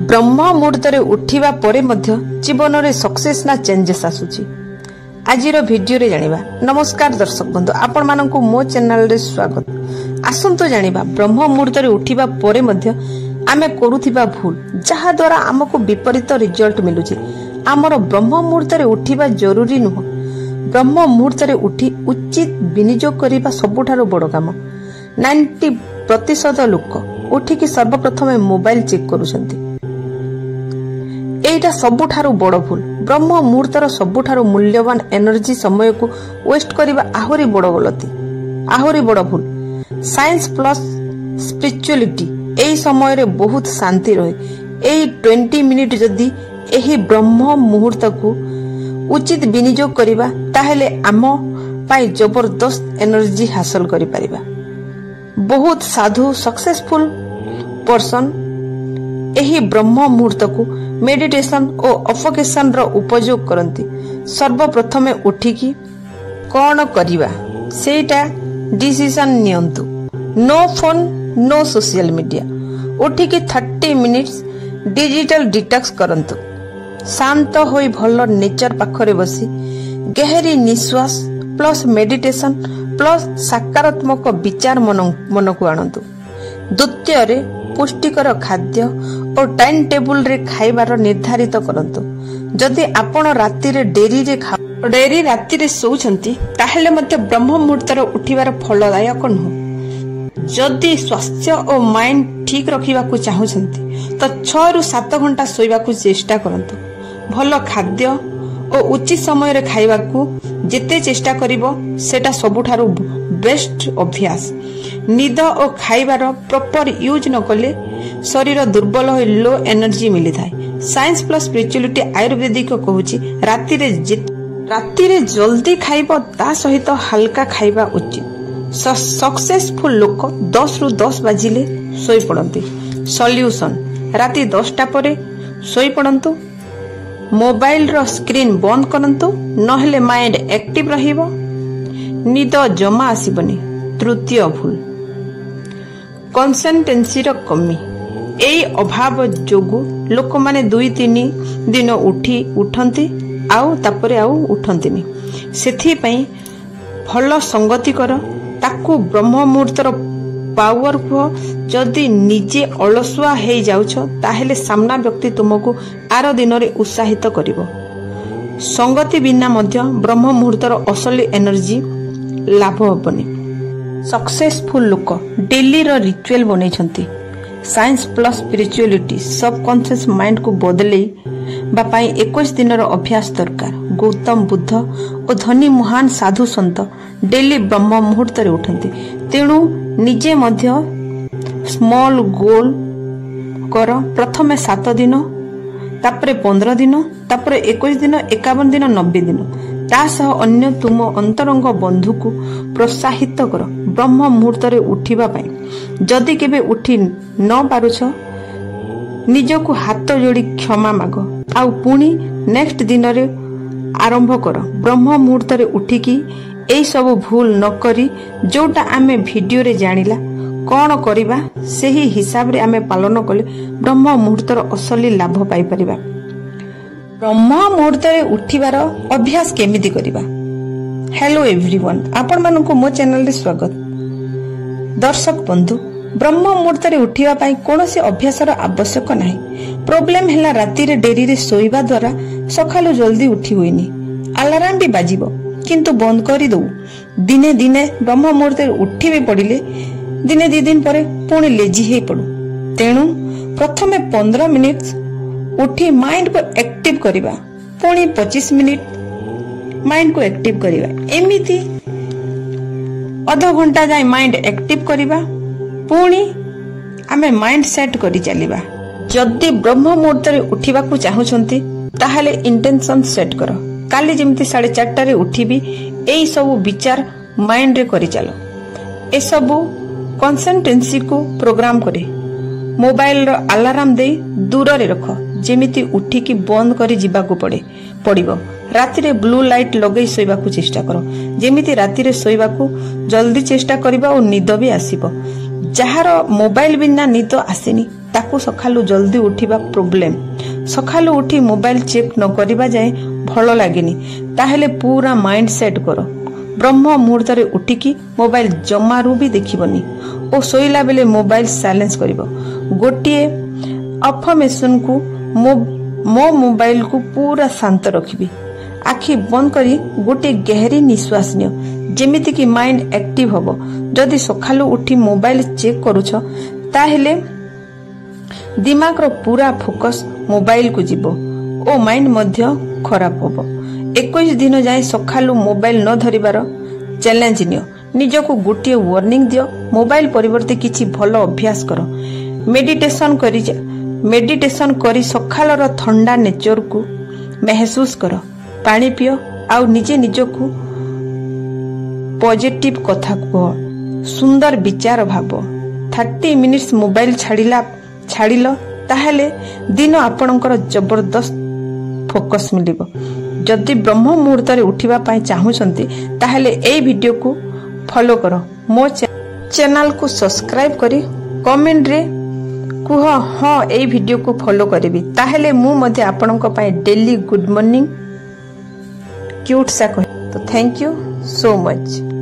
ब्रह्म मुहूर्त उठिबा परे मध्य जीवन रे सक्सेस ना चेंजेस आसुची। आजिर वीडियो रे जानिबा। नमस्कार दर्शक बंधु, आपण मानकु मो चैनल रे स्वागत। आसंतो जानिबा ब्रह्म मुहूर्त उठिबा परे मध्य आमे करूथिबा भूल जहा द्वारा हमकु विपरीत रिजल्ट मिलुची। आमर ब्रह्म मुहूर्त उठिबा जरूरी नुह। ब्रह्म मुहूर्त उठी उचित विनियोग करिबा सबुठारो बड़ काम। 90% लोक उठिकी सर्वप्रथमे मोबाइल चेक करूछंती। एटा सबुठारो बड़ भूल। ब्रह्म मुहूर्तर सबुठारो मूल्यवान एनर्जी समय को वेस्ट करिबा आहुरी बड़ गलती, आहुरी बड़ भूल। साइंस प्लस स्पिरिचुअलिटी एई समय रे बहुत शांति रहे। एई 20 मिनिट जदी एही ब्रह्म मुहूर्त को उचित विनियोग करिबा ताहेले आम पाई जबरदस्त एनर्जी हासिल करि परिबा। बहुत साधु सक्सेसफुल पर्सन एही ब्रह्म मुहूर्त को मेडिटेशन और अफोकेशन रो उपयोग करंती। सर्वप्रथमे उठिकी कौन करिबा सेटा डिसीजन नियंतु। No phone, no social media. उठिकी 30 मिनिट्स डिजिटल डिटॉक्स करंतु। शांत होई भलो नेचर पाखरे बसी गहरी निश्वास प्लस मेडिटेशन प्लस सकारात्मक विचार मन को आणंतु। द्वितीय रे पुष्टिकर खाद्य और टाइम टेबल रे खाइबार निर्धारित करंतु। जदि आपण राति रे डेरी राति रे सोउछंती ताहेले मते ब्रह्म मुहूर्त रे उठिबार फलदायक नुह। जदि स्वास्थ्य और माइंड ठीक रखिबा को चाहुछंती तो 6 रु 7 घंटा सोइबा को चेष्टा करंतु। भलो खाद्य और उचित समय रे खाइबा को जेते चेष्टा करिवो सेटा सबुठारु बेस्ट अभ्यास। निद और खाइबार प्रॉपर यूज न कले शरीर दुर्बल हो लो एनर्जी मिली थाए। साइंस प्लस स्पिरिचुअलिटी आयुर्वेदिक कहूची राति रे जल्दी खाइबो ता सहित हल्का खाइबा उचित। सक्सेसफुल लोक 10 रु 10 बाजिले सोई पड़ती। सॉल्यूशन राति 10टा परे सोई पड़ंतु। मोबाइल रो स्क्रीन बंद करंतु, नहेले माइंड एक्टिव रहिबो, निद जमा आसीबनी। तृतीय भूल कंसिस्टेंसी रो कमी। एई अभाव जोगु लोक माने 2-3 दिन उठंती आउ तापरे आउ उठंतीनी। सेथि पई भलो संगति कर, ताकू ब्रह्म मुहूर्तर पावर को। जदि निजे अलसुआ हे जाउछ ताहेले सामना व्यक्ति तुमको आर दिन रे उत्साहित करिवो। संगति बिना मध्य ब्रह्म मुहूर्तर असली एनर्जी लाभ होबनी। सक्सेसफुल लोक डेली रो रिचुअल बनेछंती। Science plus spirituality subconscious mind को बदले बापाई 21 दिन रो अभ्यास दरकार। गौतम बुद्ध और धनी महान साधु संत डेली ब्रह्म मुहूर्त रे उठंती। तेणु निजे मध्य स्मॉल गोल कर। प्रथमे 7 दिन, तापरे 15 दिन, तापरे 21 दिन, 51 दिन, 90 दिन। ता सह अन्य तुम अंतरंग बंधु को प्रोत्साहित कर ब्रह्म मुहूर्त रे उठिबा पई। जदि केबे उठी न पारुछ निजको हाथ जोड़ी क्षमा माग आउ पुणी नेक्स्ट दिन रे आरंभ कर। ब्रह्म मुहूर्त रे उठिकी एई सब भूल न करी जोटा आमे वीडियो रे जानिला कौन करिबा सेही हिसाब रे आमे पालन कले ब्रह्म मुहूर्तर असली लाभ पाई परिबा। ब्रह्म मुहूर्त रे उठिबार अभ्यास केमिति करिबा। हेलो एवरीवन, आपण मानकु मो चैनल रे स्वागत। दर्शक बंधु, ब्रह्म मुहूर्त रे उठिबा पई कोनोसी अभ्यासर आवश्यक नाही। प्रॉब्लम हैला राति रे डेरी रे सोइबा द्वारा सखालु जल्दी उठी होइनी। अलार्म भी बाजिबो किंतु बंद करी दउ। दिने दिने ब्रह्म मुहूर्त रे उठी भी पड़िले दिने 2 दिन परे पुणी लेजी हे पड़ू। तेणु प्रथमे 15 मिनिट उठी माइंड को एक्टिव करिबा, पुणी 25 मिनिट माइंड को एक्टिव करिबा। एमिति आधा घंटा जाय माइंड एक्टिव करिबा, पुणी आमे माइंड सेट करि चलिबा। जदि ब्रह्म मुहूर्त रे उठिबा को चाहुछंती ताहाले इंटेंशन सेट करो। काली जेमती 4:30 रे उठिबी एई सब विचार माइंड रे करि चलो। ए सब कंसिस्टेंसी को प्रोग्राम करे। मोबाइल रो अलार्म दे दूर रे रख, जेमिति उठिकी बंद करी जिबा को पड़िबो। राति रे ब्लू लाइट लगै सोइबा को चेष्टा करो, जेमिति राति रे सोइबा को जल्दी चेष्टा करिबा और निद भी आसीबो। जहार मोबाइल बिना निद आसेनी ताकू सकालू जल्दी उठिबा प्रॉब्लम सकालू उठी मोबाइल चेक न करिबा जाए भल लागेनी ताहेले पूरा माइंड सेट करो ब्रह्म मुहूर्त रे उठिकी मोबाइल जमारू भी देखिबनी ओ सोइला बेले मोबाइल साइलेंस करिवो गोटिए अफर्मेशन को मो मोबाइल को पूरा शांत रखिबी आखि बंद करी गोटे गहरी निश्वास नियो जेमिति कि माइंड एक्टिव हबो जदि सकालू उठी मोबाइल चेक करूछ ताहेले दिमाग रो पूरा फोकस मोबाइल को जीवो ओ माइंड मध्य खराब होबो 21 दिन जाए सकालू मोबाइल न धरिबार चैलेंज नियो निजको गोटे वार्निंग दियो मोबाइल परिवर्ते किछि भलो अभ्यास करो मेडिटेशन करी सकालर ठंडा नेचर को महसूस करो पानी पियो आउ निजे निजको पॉजिटिव कथा कह सुंदर विचार भाव 30 मिनिट्स मोबाइल छाड़िल ताहेले दिन आपणकर जबरदस्त फोकस मिलिबो जदि ब्रह्म मुहूर्त रे उठिबा पई चाहुचंती ताहेले ए वीडियो को फॉलो करो मो चैनल को सब्सक्राइब करी कमेंट रे कुह हां ए वीडियो को फॉलो करिवि ताहेले मु मध्ये आपणक पई डेली गुड मॉर्निंग क्यूट सा कहि तो थैंक यू सो मच।